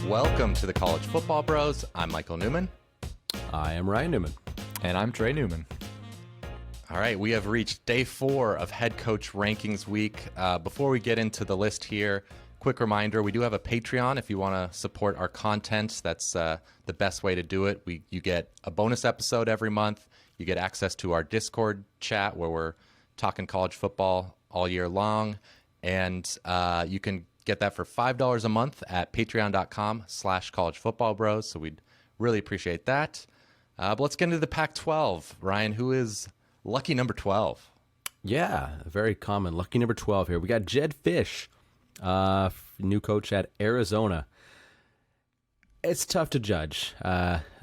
Welcome to the College Football Bros. I'm Michael Newman. I am Ryan Newman. And I'm Trey Newman. All right, we have reached day 4 of Head Coach Rankings Week. Before we get into the list here, quick reminder, we do have a Patreon if you want to support our content. That's the best way to do it. You get a bonus episode every month. You get access to our Discord chat where we're talking college football all year long. And you can get that for $5 a month at patreon.com/collegefootballbros. So we'd really appreciate that. But let's get into the Pac-12. Ryan, who is lucky number 12? Yeah, very common. Lucky number 12 here. We got Jedd Fisch, new coach at Arizona. It's tough to judge.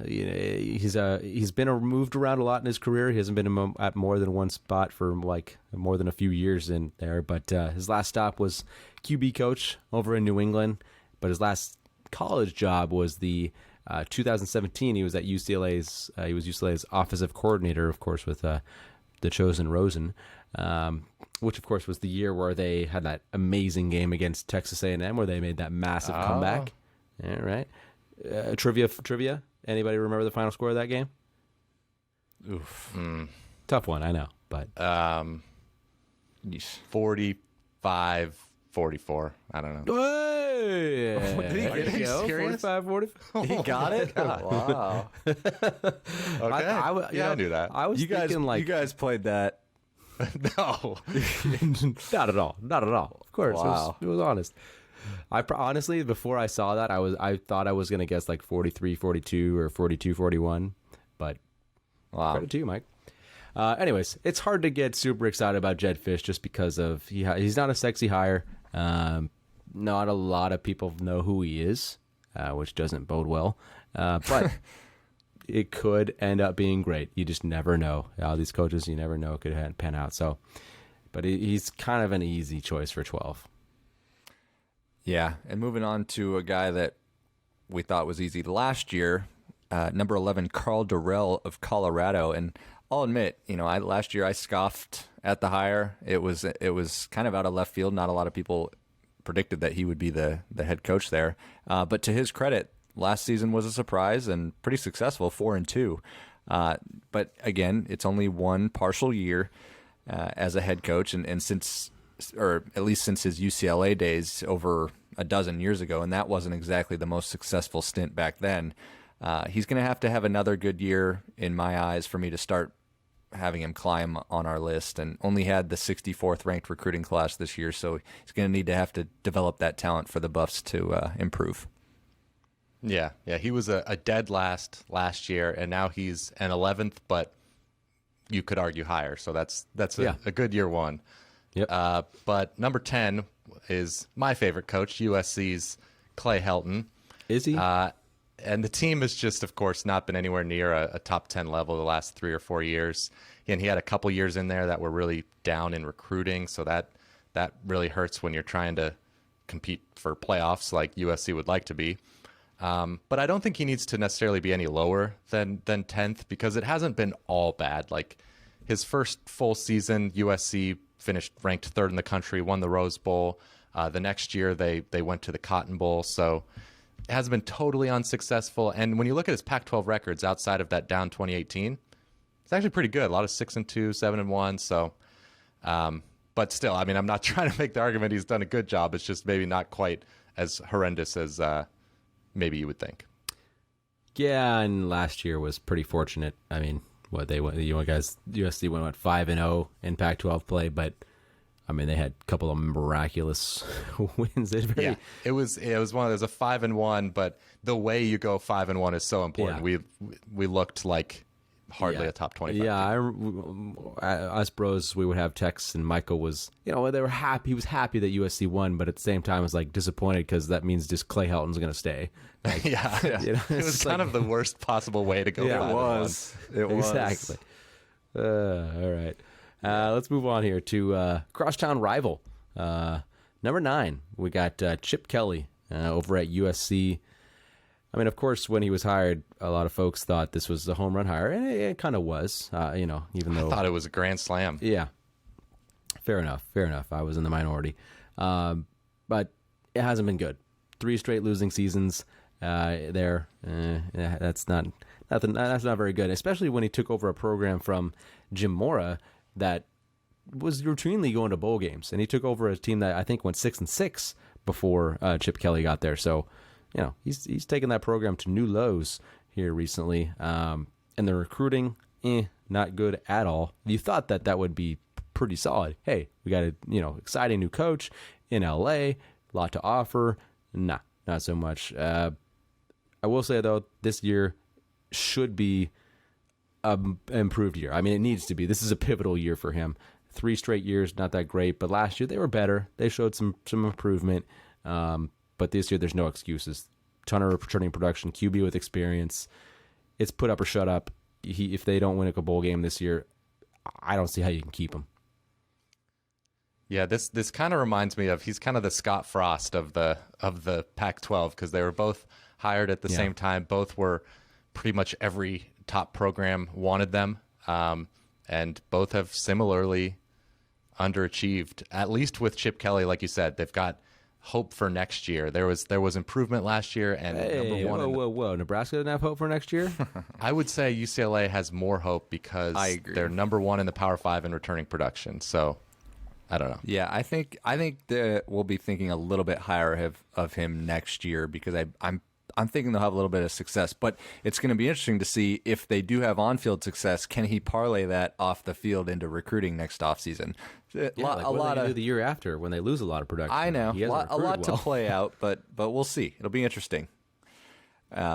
He's been moved around a lot in his career. He hasn't been at more than one spot for like more than a few years in there. But his last stop was QB coach over in New England. But his last college job was the 2017. He was at UCLA's. He was UCLA's offensive coordinator, of course, with the chosen Rosen, which of course was the year where they had that amazing game against Texas A&M, where they made that massive comeback. All right. Trivia. Anybody remember the final score of that game? Oof. Tough one, I know, but 45-44. I don't know. Hey! Did he get it? Serious? 45-44. He got it? Wow. Okay. I knew that. I was thinking You guys played that. No. Not at all. Of course, Wow. it was honest. Honestly, before I saw that, I thought I was going to guess like 43-42 or 42-41, but Wow. credit to you, Mike. Anyways, it's hard to get super excited about Jedd Fisch just because of he's not a sexy hire. Not a lot of people know who he is, which doesn't bode well. But it could end up being great. You just never know. All these coaches, you never know, could pan out. So, but he's kind of an easy choice for 12. Yeah, and moving on to a guy that we thought was easy last year, number 11, Karl Dorrell of Colorado. And I'll admit, last year I scoffed at the hire. It was kind of out of left field. Not a lot of people predicted that he would be the head coach there. But to his credit, last season was a surprise and pretty successful, 4-2. But again, it's only one partial year as a head coach, and since, or at least since his UCLA days over a dozen years ago, and that wasn't exactly the most successful stint back then. He's going to have another good year in my eyes for me to start having him climb on our list, and only had the 64th ranked recruiting class this year, so he's going to have to develop that talent for the Buffs to improve. Yeah. He was a dead last year, and now he's an 11th, but you could argue higher. So that's a good year one. Yep. But number 10 is my favorite coach, USC's Clay Helton. Is he? And the team has just, of course, not been anywhere near a top 10 level the last 3 or 4 years. And he had a couple years in there that were really down in recruiting. So that really hurts when you're trying to compete for playoffs like USC would like to be. But I don't think he needs to necessarily be any lower than 10th, because it hasn't been all bad. Like his first full season, USC finished ranked 3rd in the country, won the Rose Bowl. The next year they went to the Cotton Bowl. So it hasn't been totally unsuccessful. And when you look at his Pac-12 records outside of that down 2018, it's actually pretty good. A lot of 6-2, 7-1. So, but still, I mean, I'm not trying to make the argument he's done a good job. It's just maybe not quite as horrendous as maybe you would think. Yeah, and last year was pretty fortunate. I mean, USC went 5-0 in Pac-12 play, but I mean, they had a couple of miraculous wins. It was one of those, a 5-1, but the way you go 5-1 is so important. Yeah. We looked like hardly a top 25. Yeah, us bros, we would have texts, and Michael was, they were happy. He was happy that USC won, but at the same time, was like disappointed because that means just Clay Helton's going to stay. Like, yeah. It was kind of the worst possible way to go. Yeah, 5-1. It was exactly. All right. Let's move on here to crosstown rival. Number 9, we got Chip Kelly over at USC. I mean, of course, when he was hired, a lot of folks thought this was a home run hire, and it kind of was, even though I thought it was a grand slam. Yeah. Fair enough. I was in the minority. But it hasn't been good. 3 straight losing seasons. there. That's not very good, especially when he took over a program from Jim Mora that was routinely going to bowl games, and he took over a team that I think went 6-6 before Chip Kelly got there. So, he's taken that program to new lows here recently. And the recruiting, not good at all. You thought that would be pretty solid. Hey, we got a exciting new coach in LA, a lot to offer. Nah, not so much. I will say though, this year should be an improved year. I mean, it needs to be. This is a pivotal year for him. 3 straight years, not that great, but last year they were better. They showed some improvement. But this year there's no excuses. Ton of returning production, QB with experience. It's put up or shut up. If they don't win a bowl game this year, I don't see how you can keep him. Yeah, this kind of reminds me of, he's kind of the Scott Frost of the Pac-12, because they were both hired at the same time. Both were pretty much every top program wanted them, and both have similarly underachieved. At least with Chip Kelly, like you said, they've got hope for next year. There was improvement last year, and number one. Whoa! Nebraska doesn't have hope for next year. I would say UCLA has more hope because they're number 1 in the Power 5 in returning production. So, I don't know. Yeah, I think that we'll be thinking a little bit higher of him next year, because I'm thinking they'll have a little bit of success. But it's going to be interesting to see if they do have on-field success, can he parlay that off the field into recruiting next offseason? What do they do the year after when they lose a lot of production? I know, a lot to play out, but we'll see. It'll be interesting.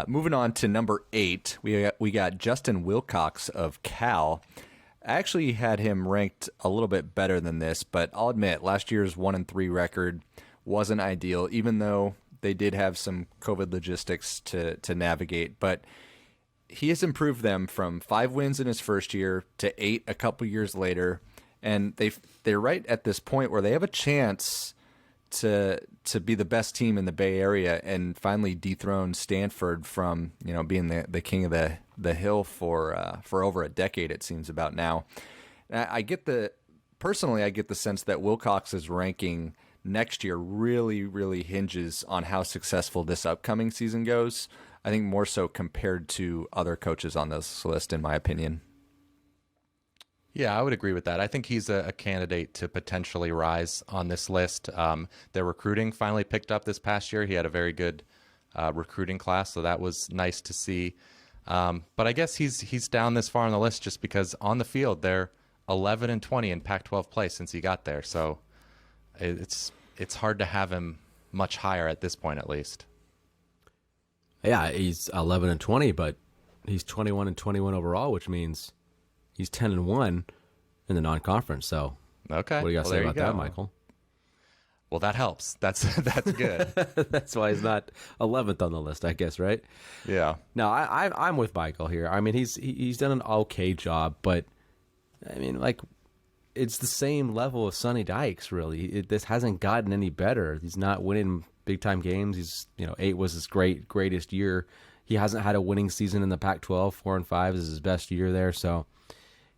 Moving on to number 8, we got Justin Wilcox of Cal. I actually had him ranked a little bit better than this, but I'll admit last year's 1-3 record wasn't ideal, even though they did have some COVID logistics to navigate. But he has improved them from 5 wins in his first year to 8 a couple years later, and they're right at this point where they have a chance to be the best team in the Bay Area and finally dethrone Stanford from being the king of the hill for over a decade, it seems, about now. I get the sense that Wilcox's ranking next year really, really hinges on how successful this upcoming season goes. I think more so compared to other coaches on this list, in my opinion. Yeah, I would agree with that. I think he's a candidate to potentially rise on this list. Their recruiting finally picked up this past year. He had a very good recruiting class, so that was nice to see. But I guess he's down this far on the list just because on the field they're 11-20 in Pac-12 play since he got there. So it's hard to have him much higher at this point, at least. Yeah, he's 11-20, but he's 21-21 overall, which means he's 10-1 in the non-conference. So, okay, what do you got to say about that, Michael? Well, that helps. That's good. That's why he's not 11th on the list, I guess, right? Yeah. No, I'm with Michael here. I mean, he's done an okay job, but I mean, like, it's the same level of Sonny Dykes, really. This hasn't gotten any better. He's not winning big-time games. He's 8 was his greatest year. He hasn't had a winning season in the Pac-12. 4-5 is his best year there, so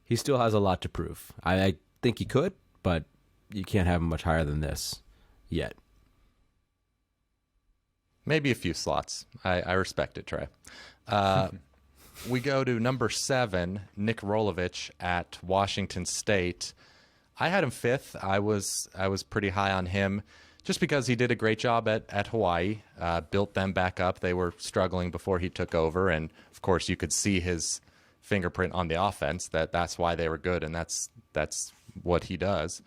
he still has a lot to prove. I think he could, but you can't have him much higher than this yet. Maybe a few slots. I respect it, Trey. We go to number 7, Nick Rolovich at Washington State. I had him 5th. I was pretty high on him just because he did a great job at Hawaii, built them back up. They were struggling before he took over, and of course you could see his fingerprint on the offense. That's why they were good, and that's what he does.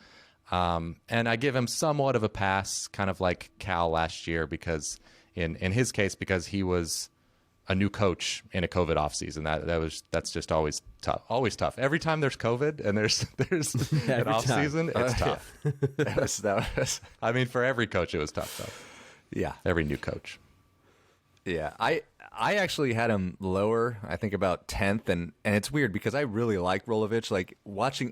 And I give him somewhat of a pass, kind of like Cal last year, because in his case, because he was a new coach in a COVID offseason. That's just always tough. Every time there's COVID and there's an offseason, it's tough. I mean, for every coach, it was tough, though. Yeah. Every new coach. Yeah. I actually had him lower, I think about 10th, and it's weird because I really like Rolovich.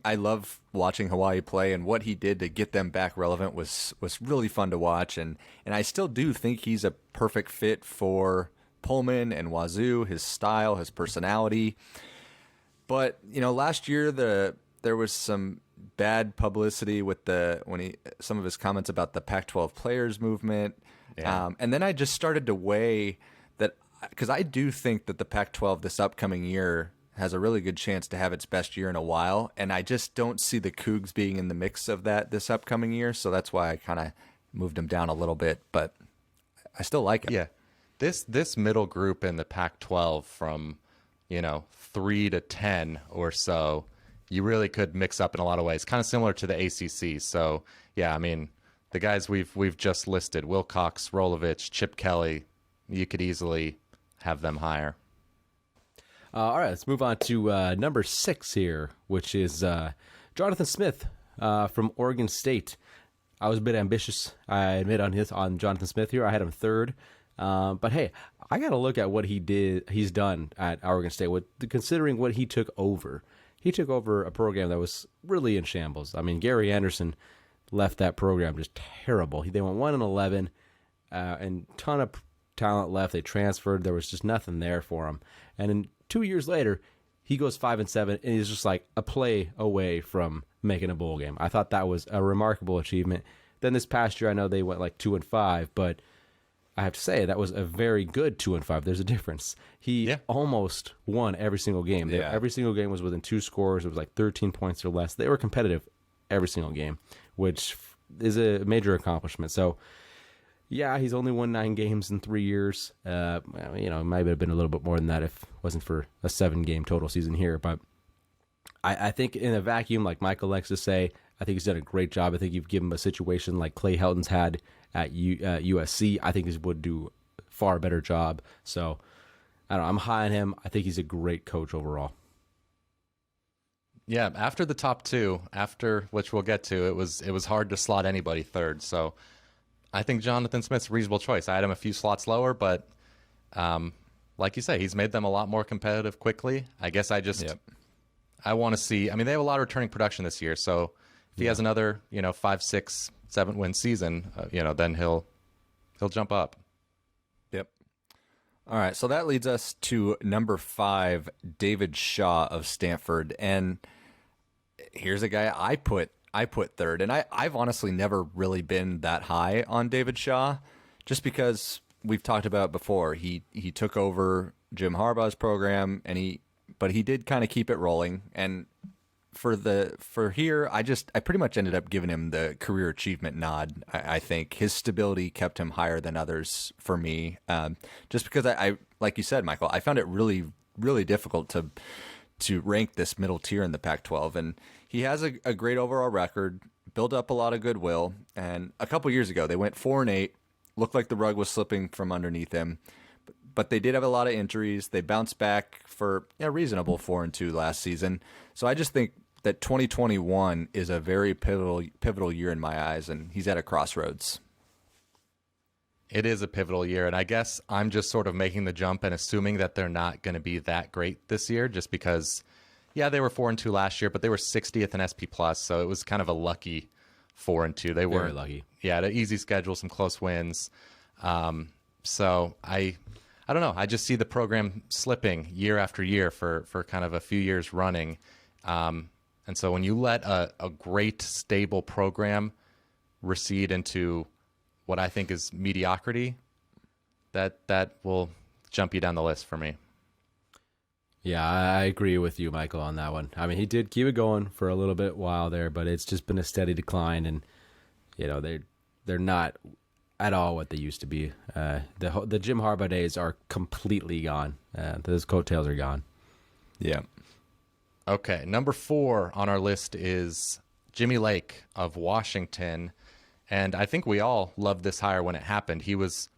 I love watching Hawaii play, and what he did to get them back relevant was really fun to watch, and I still do think he's a perfect fit for Pullman and Wazoo, his style, his personality. But, last year there was some bad publicity with some of his comments about the Pac-12 players movement. Yeah. And then I just started to weigh that because I do think that the Pac-12 this upcoming year has a really good chance to have its best year in a while, and I just don't see the Cougs being in the mix of that this upcoming year, so that's why I kind of moved them down a little bit, but I still like it. Yeah. This middle group in the Pac-12 from, 3 to 10 or so, you really could mix up in a lot of ways. Kind of similar to the ACC. So, yeah, I mean, the guys we've just listed, Wilcox, Rolovich, Chip Kelly, you could easily have them higher. All right, let's move on to number 6 here, which is Jonathan Smith from Oregon State. I was a bit ambitious, I admit, on Jonathan Smith here. I had him 3rd. But hey, I got to look at what he's done at Oregon State, considering what he took over. He took over a program that was really in shambles. I mean, Gary Anderson left that program just terrible. They went 1-11, and ton of talent left. They transferred. There was just nothing there for him. And then 2 years later, he goes 5-7, and he's just like a play away from making a bowl game. I thought that was a remarkable achievement. Then this past year, I know they went like 2-5, but I have to say that was a very good 2-5. There's a difference. He almost won every single game. Yeah. Every single game was within 2 scores. It was like 13 points or less. They were competitive every single game, which is a major accomplishment. So, yeah, he's only won 9 games in 3 years. It might have been a little bit more than that if it wasn't for a 7-game total season here. But I think in a vacuum, like Michael likes to say, I think he's done a great job. I think you've given him a situation like Clay Helton's had at USC. I think he would do a far better job. So, I don't know, I'm high on him. I think he's a great coach overall. Yeah, after the top 2, after which we'll get to, it was hard to slot anybody 3rd. So, I think Jonathan Smith's a reasonable choice. I had him a few slots lower, but like you say, he's made them a lot more competitive quickly. I guess I want to see. I mean, they have a lot of returning production this year, so if he has another, 5, 6, 7 win season, then he'll jump up. Yep. All right, so that leads us to number 5, David Shaw of Stanford, and here's a guy I put 3rd, and I've honestly never really been that high on David Shaw, just because we've talked about before. He took over Jim Harbaugh's program, but he did kind of keep it rolling, and for here, I pretty much ended up giving him the career achievement nod. I think his stability kept him higher than others for me, just because I like you said, Michael, I found it really, really difficult to rank this middle tier in the Pac-12, and he has a great overall record, built up a lot of goodwill, and a couple years ago they went 4-8, looked like the rug was slipping from underneath him, but they did have a lot of injuries. They bounced back for a reasonable 4-2 last season, so I just think that 2021 is a very pivotal year in my eyes, and he's at a crossroads. It is a pivotal year, and I guess I'm just sort of making the jump and assuming that they're not going to be that great this year, just because, they were 4-2 last year, but they were 60th in SP+, so it was kind of a lucky 4-2. They were very lucky. Yeah, an easy schedule, some close wins. So I don't know. I just see the program slipping year after year for kind of a few years running. And so when you let a great, stable program recede into what I think is mediocrity, that will jump you down the list for me. Yeah, I agree with you, Michael, on that one. I mean, he did keep it going for a little bit while there, but it's just been a steady decline, and they're not at all what they used to be. The Jim Harbaugh days are completely gone. Those coattails are gone. Yeah. Okay, number 4 on our list is Jimmy Lake of Washington, and I think we all loved this hire when it happened. He was,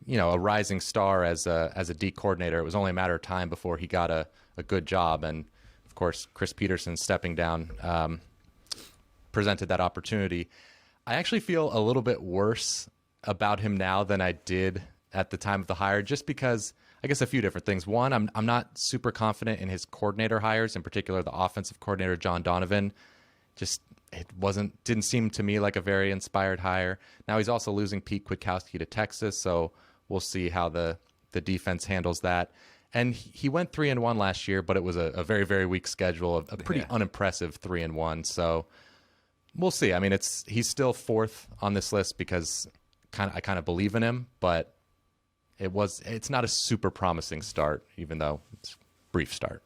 a rising star as a D coordinator. It was only a matter of time before he got a good job, and of course, Chris Peterson stepping down presented that opportunity. I actually feel a little bit worse about him now than I did at the time of the hire, just because I guess a few different things. One, I'm not super confident in his coordinator hires, in particular the offensive coordinator John Donovan. Didn't seem to me like a very inspired hire. Now he's also losing Pete Kwiatkowski to Texas, so we'll see how the defense handles that. And he went 3-1 last year, but it was a very, very weak schedule, a pretty unimpressive 3-1. So we'll see. I mean, he's still 4th on this list because I kind of believe in him, but it's not a super promising start, even though it's a brief start.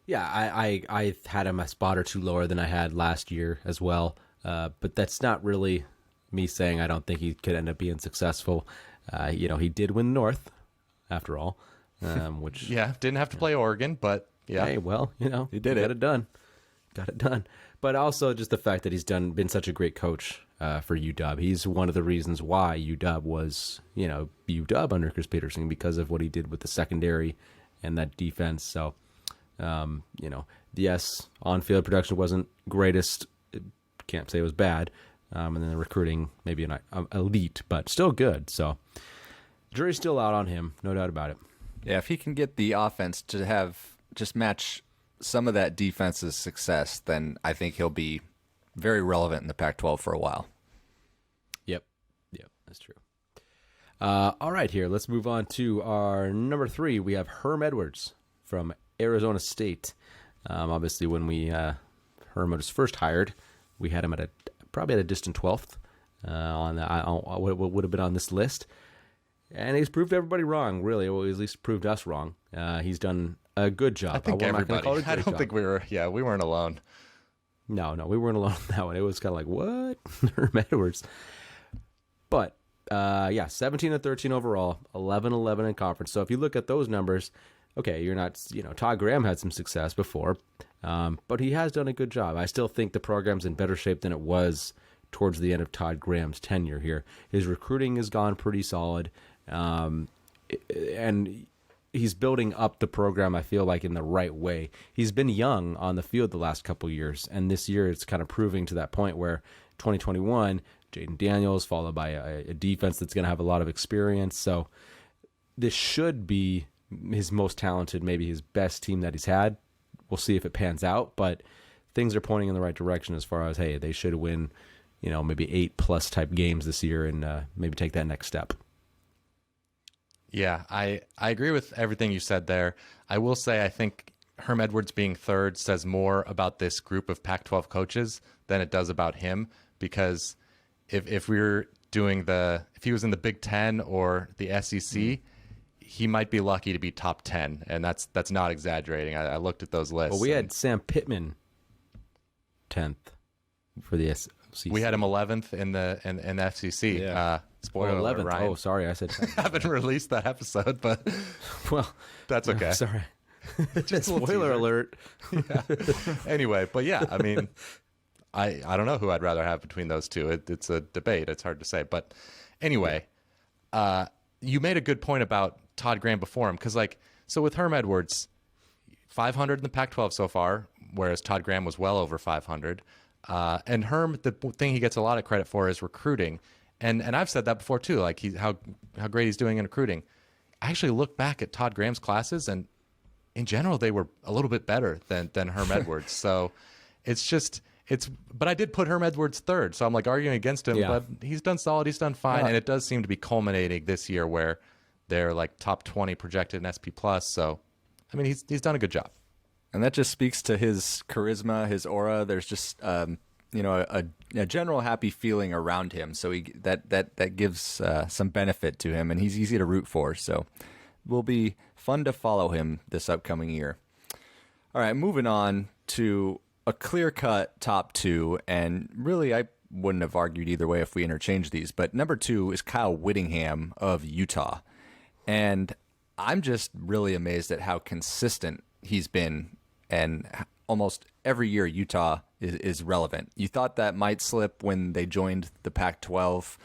Yeah, I had him a spot or two lower than I had last year as well. But that's not really me saying I don't think he could end up being successful. He did win North, after all, which Yeah, didn't have to play Oregon, but yeah. hey, well, he did got it done. Got it done. But also just the fact that he's been such a great coach for UW. He's one of the reasons why UW was, UW under Chris Peterson, because of what he did with the secondary and that defense. So, yes, on-field production wasn't greatest. Can't say it was bad. And then the recruiting, maybe an elite, but still good. So, jury's still out on him, no doubt about it. Yeah, if he can get the offense to have just match some of that defense's success, then I think he'll be very relevant in the Pac-12 for a while. Yep, that's true. All right, here, let's move on to our number 3. We have Herm Edwards from Arizona State. Obviously, when Herm was first hired, we had him probably at a distant 12th on what would have been on this list. And he's proved everybody wrong, really. Well, at least proved us wrong. He's done a good job. I think everybody. I don't think we weren't alone. No, we weren't alone on that one. It was kind of like, what? Herm Edwards. But, 17-13 overall, 11-11 in conference. So if you look at those numbers, okay, you're not, Todd Graham had some success before, but he has done a good job. I still think the program's in better shape than it was towards the end of Todd Graham's tenure here. His recruiting has gone pretty solid, and he's building up the program, I feel like, in the right way. He's been young on the field the last couple of years, and this year it's kind of proving to that point where 2021, Jaden Daniels, followed by a defense that's going to have a lot of experience. So this should be his most talented, maybe his best team that he's had. We'll see if it pans out, but things are pointing in the right direction as far as, hey, they should win, maybe 8+ type games this year and maybe take that next step. Yeah, I agree with everything you said there. I will say I think Herm Edwards being third says more about this group of Pac-12 coaches than it does about him, because if we were doing if he was in the Big Ten or the SEC, he might be lucky to be top 10, and that's not exaggerating. I looked at those lists. Well, we had Sam Pittman 10th for the SEC. We had him 11th in the FCC. Yeah. Spoiler 11th. alert, Ryan. Oh, sorry, I said 10th. Haven't released that episode, but well, that's okay. Sorry. Just a little Spoiler teaser. alert. Yeah. Anyway, but yeah, I mean, I don't know who I'd rather have between those two. It's a debate. It's hard to say. But anyway, you made a good point about Todd Graham before him, because so with Herm Edwards, 500 in the Pac-12 so far, whereas Todd Graham was well over 500. And Herm, the thing he gets a lot of credit for is recruiting. And I've said that before too, like how great he's doing in recruiting. I actually look back at Todd Graham's classes, and in general, they were a little bit better than Herm Edwards. So but I did put Herm Edwards third. So I'm arguing against him, but he's done solid. He's done fine. And it does seem to be culminating this year where they're top 20 projected in SP+. So, I mean, he's done a good job. And that just speaks to his charisma, his aura. There's just, a general happy feeling around him. So that gives some benefit to him, and he's easy to root for. So will be fun to follow him this upcoming year. All right, moving on to a clear-cut top 2, and really I wouldn't have argued either way if we interchanged these, but number 2 is Kyle Whittingham of Utah. And I'm just really amazed at how consistent he's been, and almost every year Utah is relevant. You thought that might slip when they joined the Pac-12,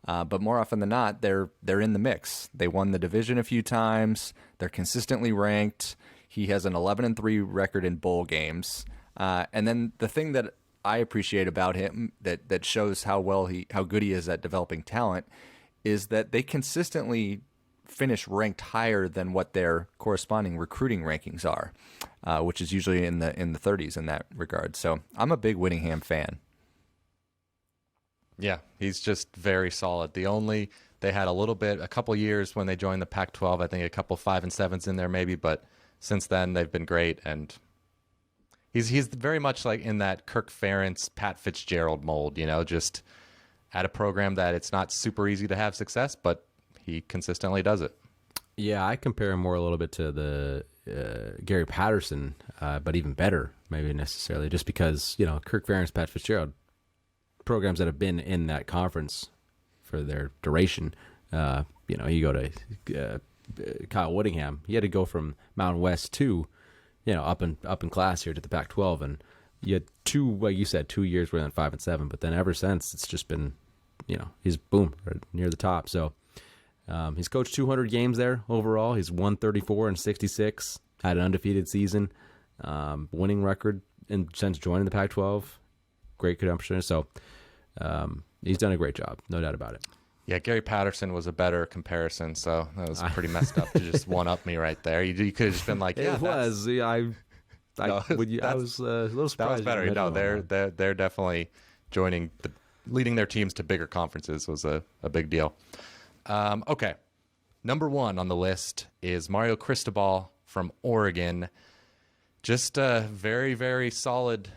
but more often than not, they're in the mix. They won the division a few times. They're consistently ranked. He has an 11-3 record in bowl games. And then the thing that I appreciate about him that shows how good he is at developing talent is that they consistently finish ranked higher than what their corresponding recruiting rankings are, which is usually in the 30s in that regard. So I'm a big Whittingham fan. Yeah, he's just very solid. They had a couple years when they joined the Pac-12, I think a couple 5 and 7s in there maybe, but since then they've been great, and he's very much in that Kirk Ferentz, Pat Fitzgerald mold, just at a program that it's not super easy to have success, but he consistently does it. Yeah, I compare him more a little bit to the Gary Patterson, but even better, maybe necessarily, just because, Kirk Ferentz, Pat Fitzgerald, programs that have been in that conference for their duration. You go to Kyle Whittingham. He had to go from Mountain West to, up in class here to the Pac-12, and you had 2 years where they went 5-7. But then ever since, it's just been, he's boom right near the top. So he's coached 200 games there overall. He's won 34 and 66. Had an undefeated season, winning record since joining the Pac-12. Great credentials. So he's done a great job, no doubt about it. Yeah, Gary Patterson was a better comparison, so that was pretty messed up to just one-up me right there. You could have just been like, yeah, it was. I was a little surprised. That was better. No, they're definitely leading their teams to bigger conferences was a big deal. Okay, number 1 on the list is Mario Cristobal from Oregon. Just a very, very solid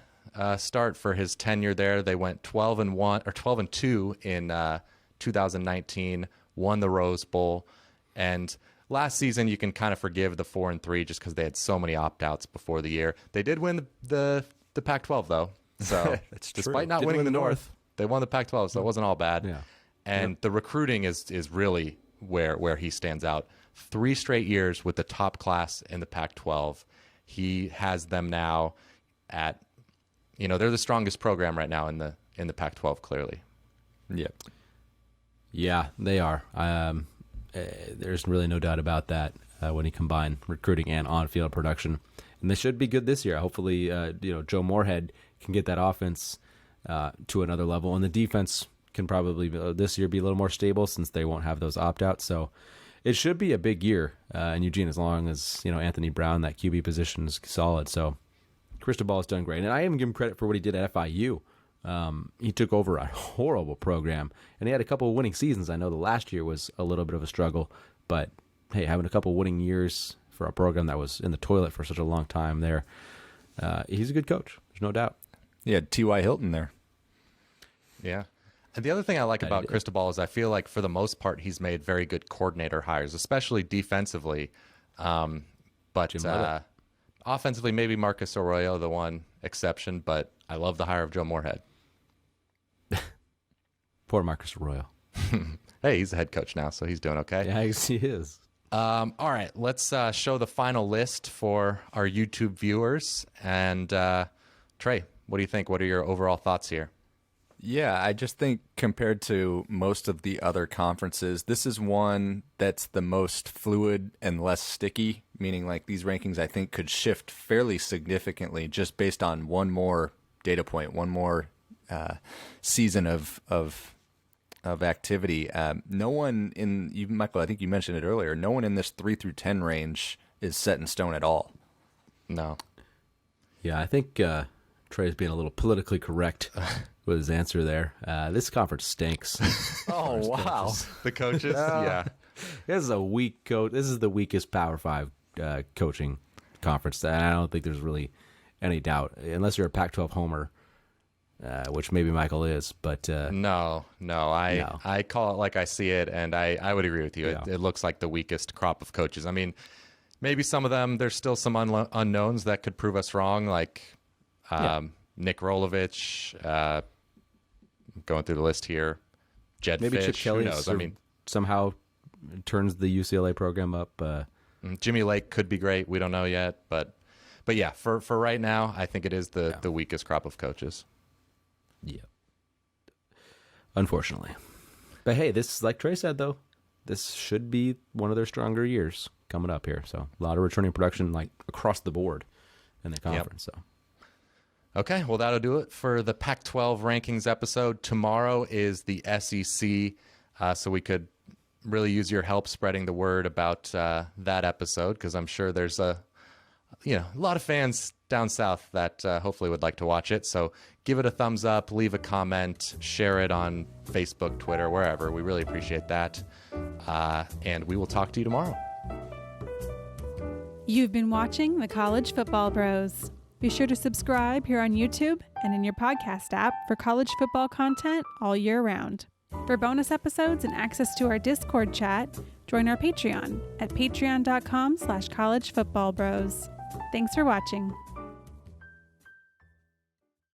start for his tenure there. They went 12-1 or 12-2 in 2019, won the Rose Bowl, and last season you can kind of forgive the 4-3 just because they had so many opt-outs before the year. They did win the Pac-12 though, so despite not winning the North, they won the Pac-12, so it wasn't all bad. Yeah. And the recruiting is really where he stands out. 3 straight years with the top class in the Pac-12. He has them now at, they're the strongest program right now in the Pac-12, clearly. Yep. Yeah, they are. There's really no doubt about that when you combine recruiting and on-field production. And they should be good this year. Hopefully, Joe Moorhead can get that offense to another level. And the defense can probably this year be a little more stable since they won't have those opt-outs. So it should be a big year in Eugene as long as, Anthony Brown, that QB position is solid. So Cristobal has done great. And I even give him credit for what he did at FIU. He took over a horrible program, and he had a couple of winning seasons. I know the last year was a little bit of a struggle, but hey, having a couple of winning years for a program that was in the toilet for such a long time there, he's a good coach. There's no doubt. Yeah, T.Y. Helton there. Yeah. And the other thing I like about Cristobal is I feel like for the most part he's made very good coordinator hires, especially defensively. But offensively, maybe Marcus Arroyo, the one exception, but I love the hire of Joe Moorhead. Poor Marcus Arroyo. Hey, he's the head coach now, so he's doing okay. Yeah, he is. All right, let's show the final list for our YouTube viewers. And Trey, what do you think? What are your overall thoughts here? Yeah, I just think compared to most of the other conferences, this is one that's the most fluid and less sticky, meaning like these rankings I think could shift fairly significantly just based on one more data point, one more season of activity. No one Michael, I think you mentioned it earlier, no one in this 3 through 10 range is set in stone at all. No. Yeah, I think Trey's being a little politically correct with his answer there. This conference stinks. Oh, wow. Coaches. The coaches? Yeah. This is a weak coach. This is the weakest Power 5 coaching conference. I don't think there's really any doubt, unless you're a Pac-12 homer, which maybe Michael is. But No. I call it like I see it, and I would agree with you. Yeah. It looks like the weakest crop of coaches. I mean, maybe some of them, there's still some unknowns that could prove us wrong, like Nick Rolovich, going through the list here. Jedd maybe Fisch, Chip Kelly who knows? somehow turns the UCLA program up. Jimmy Lake could be great. We don't know yet, but yeah, for right now, I think it is the weakest crop of coaches. Yeah. Unfortunately. But hey, this, like Trey said, though, this should be one of their stronger years coming up here. So a lot of returning production like across the board in the conference. Yep. So. Okay, well, that'll do it for the Pac-12 rankings episode. Tomorrow is the SEC, so we could really use your help spreading the word about that episode, because I'm sure there's a lot of fans down south that hopefully would like to watch it. So give it a thumbs up, leave a comment, share it on Facebook, Twitter, wherever. We really appreciate that, and we will talk to you tomorrow. You've been watching the College Football Bros. Be sure to subscribe here on YouTube and in your podcast app for college football content all year round. For bonus episodes and access to our Discord chat, join our Patreon at patreon.com/collegefootballbros. Thanks for watching.